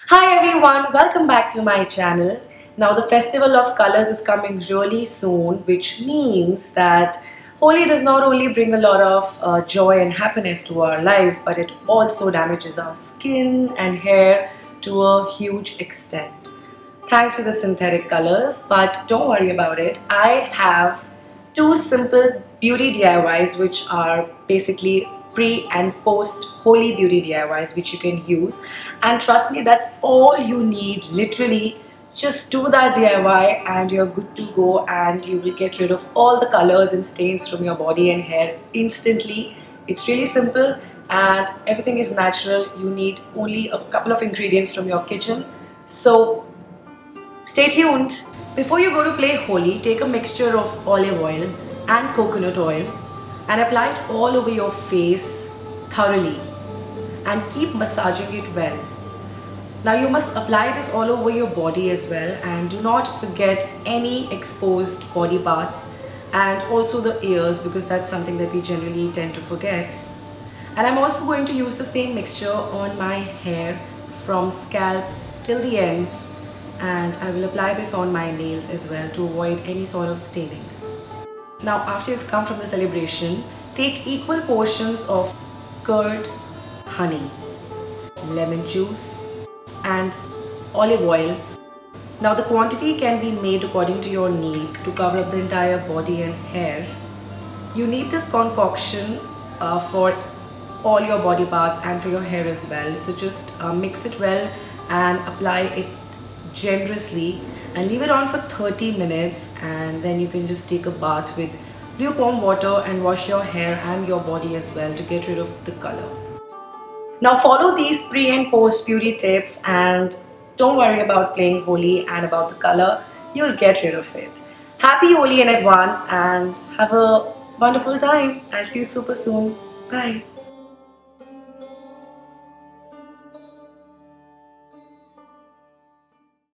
Hi everyone, welcome back to my channel. Now the festival of colors is coming really soon, which means that Holi does not only bring a lot of joy and happiness to our lives, but it also damages our skin and hair to a huge extent. Thanks to the synthetic colors, but don't worry about it. I have two simple beauty DIYs which are basically pre and post Holi beauty DIYs which you can use, and trust me, that's all you need. Literally just do that DIY and you're good to go, and you will get rid of all the colors and stains from your body and hair instantly. It's really simple and everything is natural. You need only a couple of ingredients from your kitchen, so stay tuned. Before you go to play Holi, take a mixture of olive oil and coconut oil and apply it all over your face thoroughly and keep massaging it well. Now you must apply this all over your body as well, and do not forget any exposed body parts and also the ears, because that's something that we generally tend to forget. And I'm also going to use the same mixture on my hair from scalp till the ends, and I will apply this on my nails as well to avoid any sort of staining. Now after you've come from the celebration, take equal portions of curd, honey, lemon juice and olive oil. Now the quantity can be made according to your need to cover up the entire body and hair. You need this concoction for all your body parts and for your hair as well. So just mix it well and apply it generously and leave it on for 30 minutes, and then you can just take a bath with lukewarm water and wash your hair and your body as well to get rid of the color. Now follow these pre and post beauty tips and don't worry about playing Holi and about the color. You'll get rid of it. Happy Holi in advance and have a wonderful time. I'll see you super soon. Bye.